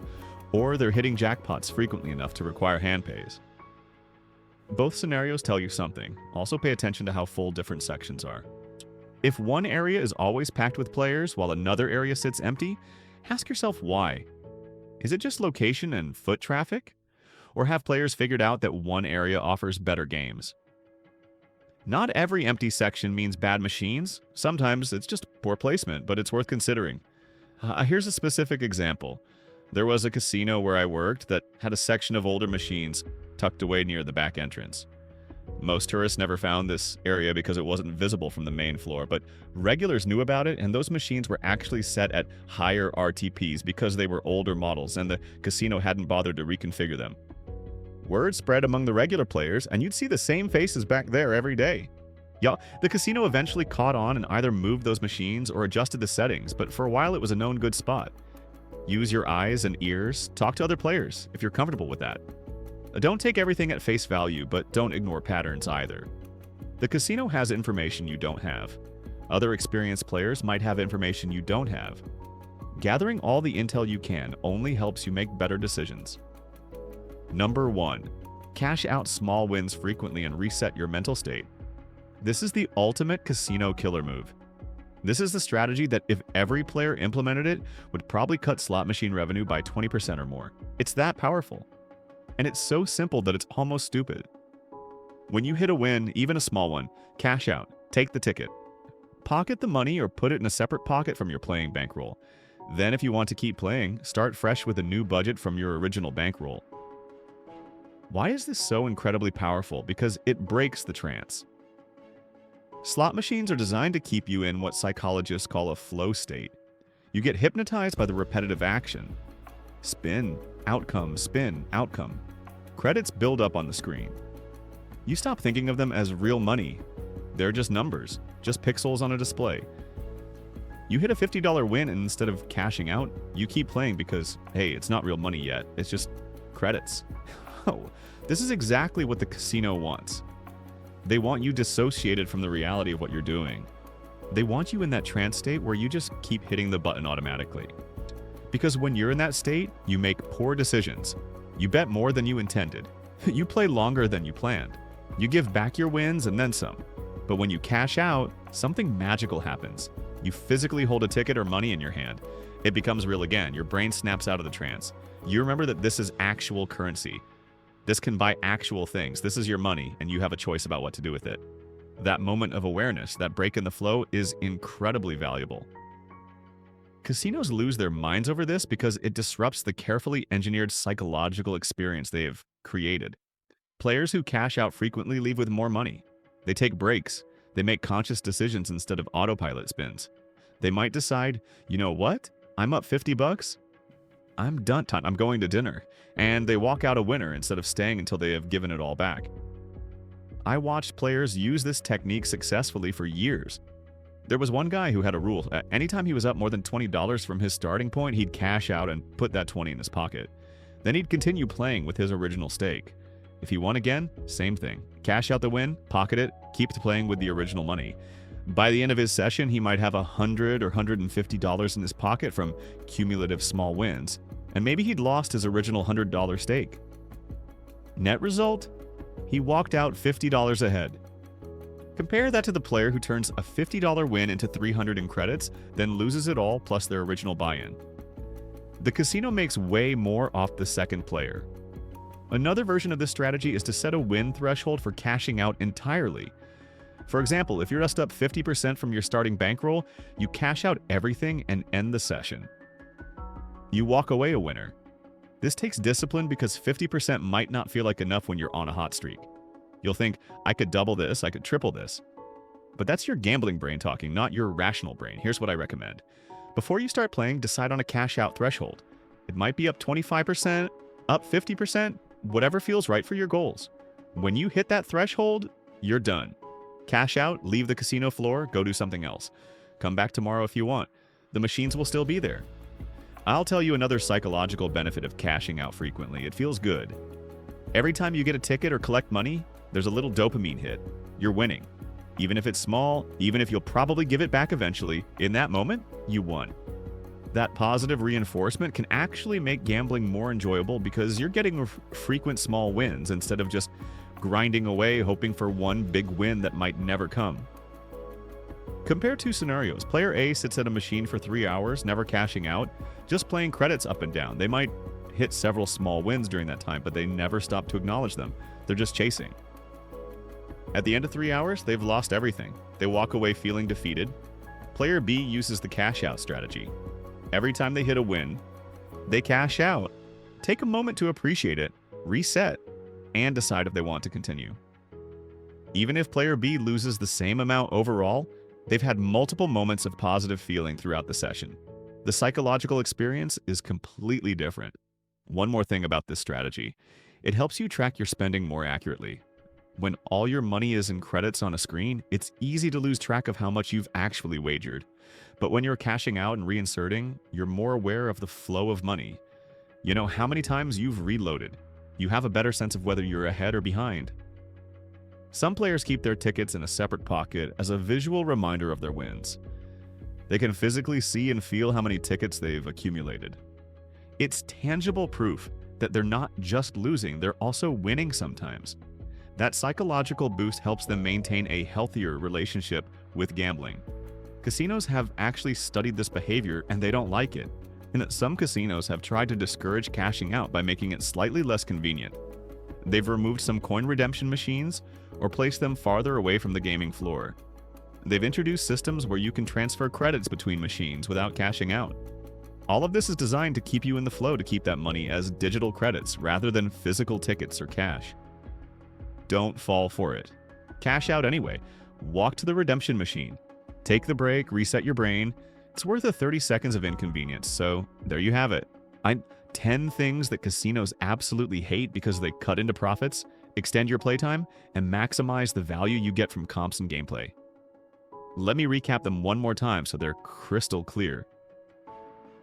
or they're hitting jackpots frequently enough to require hand pays. Both scenarios tell you something. Also pay attention to how full different sections are. If one area is always packed with players while another area sits empty, ask yourself why. Is it just location and foot traffic? Or have players figured out that one area offers better games? Not every empty section means bad machines. Sometimes it's just poor placement, but it's worth considering. Here's a specific example. There was a casino where I worked that had a section of older machines tucked away near the back entrance. Most tourists never found this area because it wasn't visible from the main floor, but regulars knew about it, and those machines were actually set at higher RTPs because they were older models and the casino hadn't bothered to reconfigure them. Word spread among the regular players, and you'd see the same faces back there every day. Yeah, the casino eventually caught on and either moved those machines or adjusted the settings, but for a while it was a known good spot. Use your eyes and ears, talk to other players if you're comfortable with that. Don't take everything at face value, but don't ignore patterns either. The casino has information you don't have. Other experienced players might have information you don't have. Gathering all the intel you can only helps you make better decisions. Number 1. Cash out small wins frequently and reset your mental state. This is the ultimate casino killer move. This is the strategy that if every player implemented it, would probably cut slot machine revenue by 20% or more. It's that powerful. And it's so simple that it's almost stupid. When you hit a win, even a small one, cash out, take the ticket. Pocket the money or put it in a separate pocket from your playing bankroll. Then if you want to keep playing, start fresh with a new budget from your original bankroll. Why is this so incredibly powerful? Because it breaks the trance. Slot machines are designed to keep you in what psychologists call a flow state. You get hypnotized by the repetitive action. Spin, outcome, spin, outcome. Credits build up on the screen. You stop thinking of them as real money. They're just numbers, just pixels on a display. You hit a $50 win, and instead of cashing out, you keep playing because, hey, it's not real money yet. It's just credits. Oh, this is exactly what the casino wants. They want you dissociated from the reality of what you're doing. They want you in that trance state where you just keep hitting the button automatically. Because when you're in that state, you make poor decisions. You bet more than you intended. You play longer than you planned. You give back your wins and then some. But when you cash out, something magical happens. You physically hold a ticket or money in your hand. It becomes real again. Your brain snaps out of the trance. You remember that this is actual currency. This can buy actual things. This is your money, and you have a choice about what to do with it. That moment of awareness, that break in the flow, is incredibly valuable. Casinos lose their minds over this because it disrupts the carefully engineered psychological experience they have created. Players who cash out frequently leave with more money. They take breaks. They make conscious decisions instead of autopilot spins. They might decide, you know what? I'm up $50. I'm done. I'm going to dinner. And they walk out a winner instead of staying until they have given it all back. I watched players use this technique successfully for years. There was one guy who had a rule. Anytime he was up more than $20 from his starting point, he'd cash out and put that 20 in his pocket. Then he'd continue playing with his original stake. If he won again, same thing. Cash out the win, pocket it, keep playing with the original money. By the end of his session, he might have $100 or $150 in his pocket from cumulative small wins, and maybe he'd lost his original $100 stake. Net result? He walked out $50 ahead. Compare that to the player who turns a $50 win into $300 in credits, then loses it all plus their original buy-in. The casino makes way more off the second player. Another version of this strategy is to set a win threshold for cashing out entirely. For example, if you're just up 50% from your starting bankroll, you cash out everything and end the session. You walk away a winner. This takes discipline because 50% might not feel like enough when you're on a hot streak. You'll think, I could double this, I could triple this. But that's your gambling brain talking, not your rational brain. Here's what I recommend. Before you start playing, decide on a cash out threshold. It might be up 25%, up 50%, whatever feels right for your goals. When you hit that threshold, you're done. Cash out, leave the casino floor, go do something else. Come back tomorrow if you want. The machines will still be there. I'll tell you another psychological benefit of cashing out frequently. It feels good. Every time you get a ticket or collect money, there's a little dopamine hit. You're winning. Even if it's small, even if you'll probably give it back eventually, in that moment, you won. That positive reinforcement can actually make gambling more enjoyable because you're getting frequent small wins instead of just grinding away hoping for one big win that might never come. Compare two scenarios. Player A sits at a machine for 3 hours, never cashing out, just playing credits up and down. They might hit several small wins during that time, but they never stop to acknowledge them. They're just chasing. At the end of 3 hours, they've lost everything. They walk away feeling defeated. Player B uses the cash out strategy. Every time they hit a win, they cash out. Take a moment to appreciate it, reset, and decide if they want to continue. Even if player B loses the same amount overall, they've had multiple moments of positive feeling throughout the session. The psychological experience is completely different. One more thing about this strategy. It helps you track your spending more accurately. When all your money is in credits on a screen, it's easy to lose track of how much you've actually wagered. But when you're cashing out and reinserting, you're more aware of the flow of money. You know how many times you've reloaded. You have a better sense of whether you're ahead or behind. Some players keep their tickets in a separate pocket as a visual reminder of their wins. They can physically see and feel how many tickets they've accumulated. It's tangible proof that they're not just losing, they're also winning sometimes. That psychological boost helps them maintain a healthier relationship with gambling. Casinos have actually studied this behavior and they don't like it. And some casinos have tried to discourage cashing out by making it slightly less convenient. They've removed some coin redemption machines or placed them farther away from the gaming floor. They've introduced systems where you can transfer credits between machines without cashing out. All of this is designed to keep you in the flow to keep that money as digital credits rather than physical tickets or cash. Don't fall for it. Cash out anyway. Walk to the redemption machine. Take the break, reset your brain. It's worth a 30 seconds of inconvenience, so there you have it. 10 things that casinos absolutely hate because they cut into profits, extend your playtime, and maximize the value you get from comps and gameplay. Let me recap them one more time so they're crystal clear.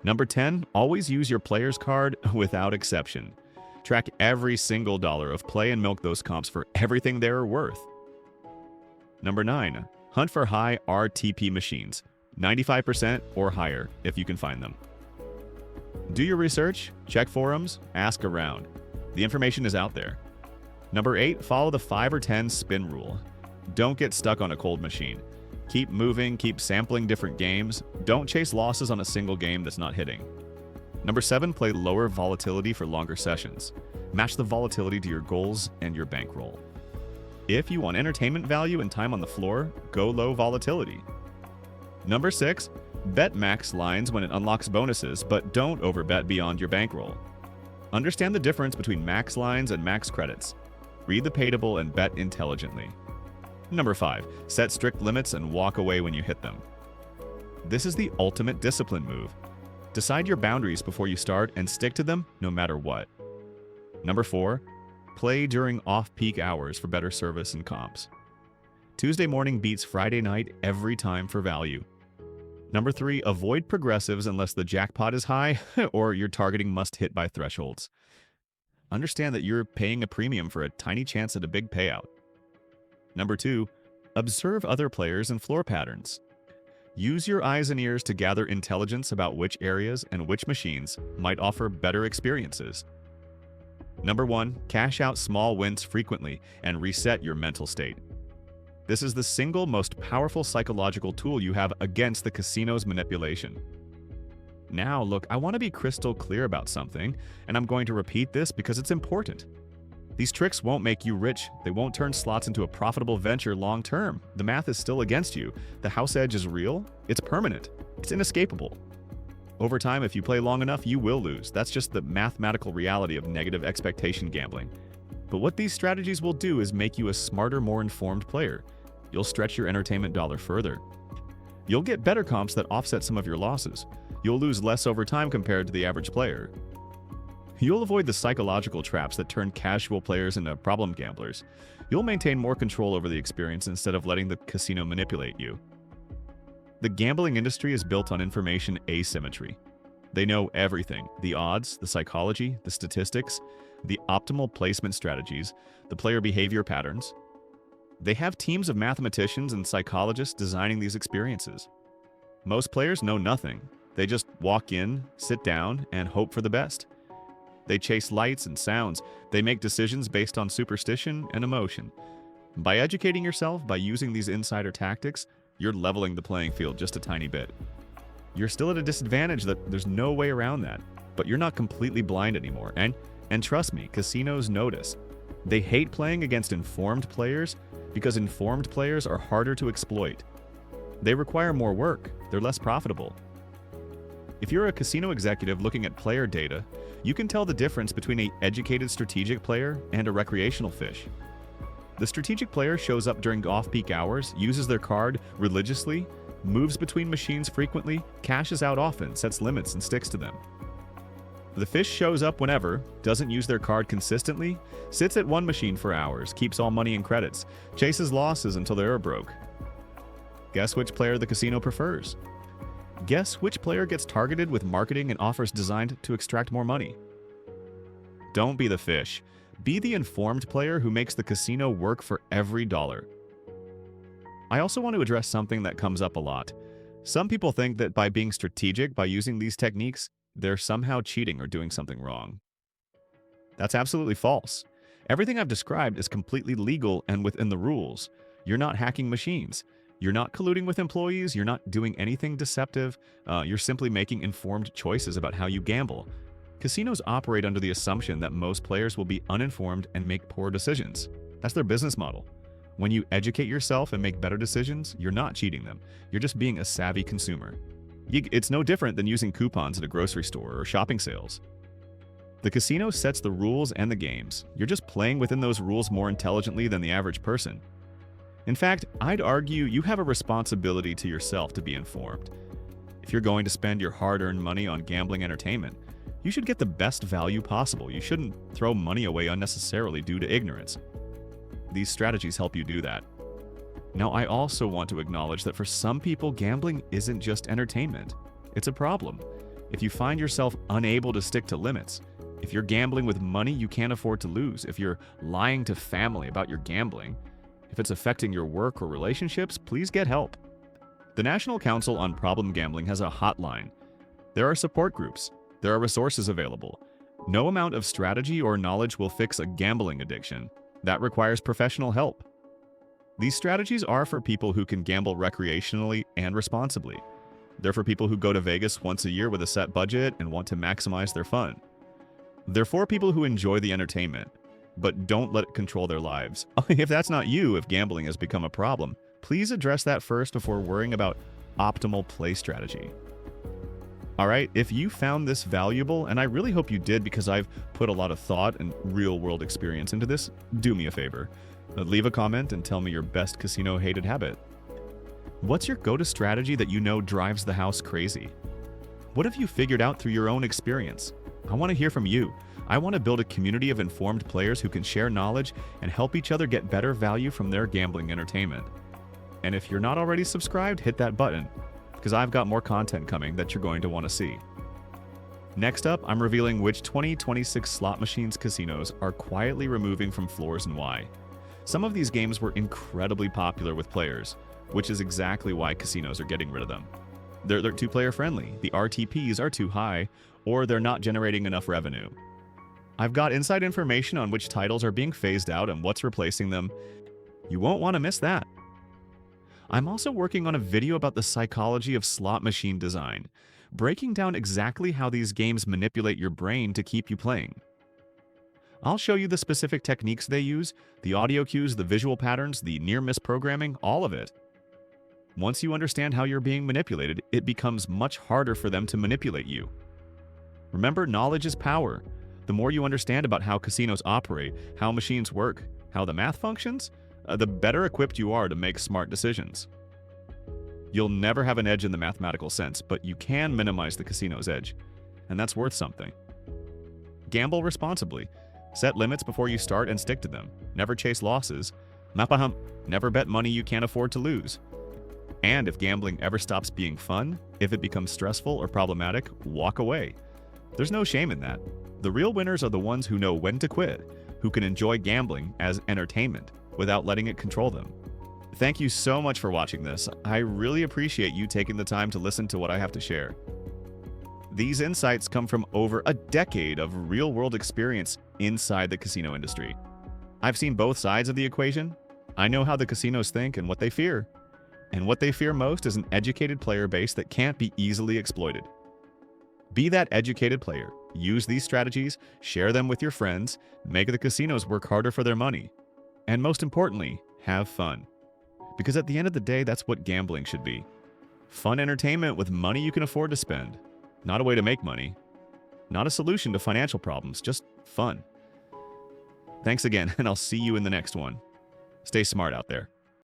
Number 10, always use your player's card without exception. Track every single dollar of play and milk those comps for everything they're worth. Number 9, hunt for high RTP machines, 95% or higher if you can find them. Do your research, check forums, ask around. The information is out there. Number 8, follow the 5 or 10 spin rule. Don't get stuck on a cold machine. Keep moving, keep sampling different games. Don't chase losses on a single game that's not hitting. Number 7, play lower volatility for longer sessions. Match the volatility to your goals and your bankroll. If you want entertainment value and time on the floor, go low volatility. Number 6, bet max lines when it unlocks bonuses, but don't overbet beyond your bankroll. Understand the difference between max lines and max credits. Read the payable and bet intelligently. Number 5, set strict limits and walk away when you hit them. This is the ultimate discipline move. Decide your boundaries before you start and stick to them no matter what. Number 4, play during off-peak hours for better service and comps. Tuesday morning beats Friday night every time for value. Number 3, avoid progressives unless the jackpot is high or you're targeting must-hit by thresholds. Understand that you're paying a premium for a tiny chance at a big payout. Number 2, observe other players and floor patterns. Use your eyes and ears to gather intelligence about which areas and which machines might offer better experiences. Number 1, cash out small wins frequently and reset your mental state. This is the single most powerful psychological tool you have against the casino's manipulation. Now, look, I want to be crystal clear about something, and I'm going to repeat this because it's important. These tricks won't make you rich. They won't turn slots into a profitable venture long term. The math is still against you. The house edge is real. It's permanent. It's inescapable. Over time, if you play long enough, you will lose. That's just the mathematical reality of negative expectation gambling. But what these strategies will do is make you a smarter, more informed player. You'll stretch your entertainment dollar further. You'll get better comps that offset some of your losses. You'll lose less over time compared to the average player. You'll avoid the psychological traps that turn casual players into problem gamblers. You'll maintain more control over the experience instead of letting the casino manipulate you. The gambling industry is built on information asymmetry. They know everything: the odds, the psychology, the statistics, the optimal placement strategies, the player behavior patterns. They have teams of mathematicians and psychologists designing these experiences. Most players know nothing. They just walk in, sit down, and hope for the best. They chase lights and sounds. They make decisions based on superstition and emotion. By educating yourself, by using these insider tactics, you're leveling the playing field just a tiny bit. You're still at a disadvantage. There's no way around that, but you're not completely blind anymore. And trust me, casinos notice. They hate playing against informed players because informed players are harder to exploit. They require more work. They're less profitable. If you're a casino executive looking at player data, you can tell the difference between an educated strategic player and a recreational fish. The strategic player shows up during off-peak hours, uses their card religiously, moves between machines frequently, cashes out often, sets limits, and sticks to them. The fish shows up whenever, doesn't use their card consistently, sits at one machine for hours, keeps all money and credits, chases losses until they're broke. Guess which player the casino prefers? Guess which player gets targeted with marketing and offers designed to extract more money? Don't be the fish. Be the informed player who makes the casino work for every dollar. I also want to address something that comes up a lot. Some people think that by being strategic, by using these techniques, they're somehow cheating or doing something wrong. That's absolutely false. Everything I've described is completely legal and within the rules. You're not hacking machines. You're not colluding with employees. You're not doing anything deceptive. You're simply making informed choices about how you gamble. Casinos operate under the assumption that most players will be uninformed and make poor decisions. That's their business model. When you educate yourself and make better decisions, you're not cheating them. You're just being a savvy consumer. It's no different than using coupons at a grocery store or shopping sales. The casino sets the rules and the games. You're just playing within those rules more intelligently than the average person. In fact, I'd argue you have a responsibility to yourself to be informed. If you're going to spend your hard-earned money on gambling entertainment, you should get the best value possible. You shouldn't throw money away unnecessarily due to ignorance. These strategies help you do that. Now, I also want to acknowledge that for some people, gambling isn't just entertainment. It's a problem. If you find yourself unable to stick to limits, if you're gambling with money you can't afford to lose, if you're lying to family about your gambling, if it's affecting your work or relationships, please get help. The National Council on Problem Gambling has a hotline. There are support groups. There are resources available. No amount of strategy or knowledge will fix a gambling addiction. That requires professional help. These strategies are for people who can gamble recreationally and responsibly. They're for people who go to Vegas once a year with a set budget and want to maximize their fun. They're for people who enjoy the entertainment, but don't let it control their lives. If that's not you, if gambling has become a problem, please address that first before worrying about optimal play strategy. Alright, if you found this valuable, and I really hope you did because I've put a lot of thought and real-world experience into this, do me a favor. Leave a comment and tell me your best casino-hated habit. What's your go-to strategy that you know drives the house crazy? What have you figured out through your own experience? I want to hear from you. I want to build a community of informed players who can share knowledge and help each other get better value from their gambling entertainment. And if you're not already subscribed, hit that button, because I've got more content coming that you're going to want to see. Next up, I'm revealing which 2026 slot machines casinos are quietly removing from floors and why. Some of these games were incredibly popular with players, which is exactly why casinos are getting rid of them. They're two-player friendly, the RTPs are too high, or they're not generating enough revenue. I've got inside information on which titles are being phased out and what's replacing them. You won't want to miss that. I'm also working on a video about the psychology of slot machine design, breaking down exactly how these games manipulate your brain to keep you playing. I'll show you the specific techniques they use, the audio cues, the visual patterns, the near-miss programming, all of it. Once you understand how you're being manipulated, it becomes much harder for them to manipulate you. Remember, knowledge is power. The more you understand about how casinos operate, how machines work, how the math functions, the better equipped you are to make smart decisions. You'll never have an edge in the mathematical sense, but you can minimize the casino's edge, and that's worth something. Gamble responsibly. Set limits before you start and stick to them. Never chase losses. Mapahump. Never bet money you can't afford to lose. And if gambling ever stops being fun, if it becomes stressful or problematic, walk away. There's no shame in that. The real winners are the ones who know when to quit, who can enjoy gambling as entertainment without letting it control them. Thank you so much for watching this. I really appreciate you taking the time to listen to what I have to share. These insights come from over a decade of real-world experience inside the casino industry. I've seen both sides of the equation. I know how the casinos think and what they fear. And what they fear most is an educated player base that can't be easily exploited. Be that educated player. Use these strategies, share them with your friends, make the casinos work harder for their money. And most importantly, have fun. Because at the end of the day, that's what gambling should be. Fun entertainment with money you can afford to spend. Not a way to make money. Not a solution to financial problems, just fun. Thanks again, and I'll see you in the next one. Stay smart out there.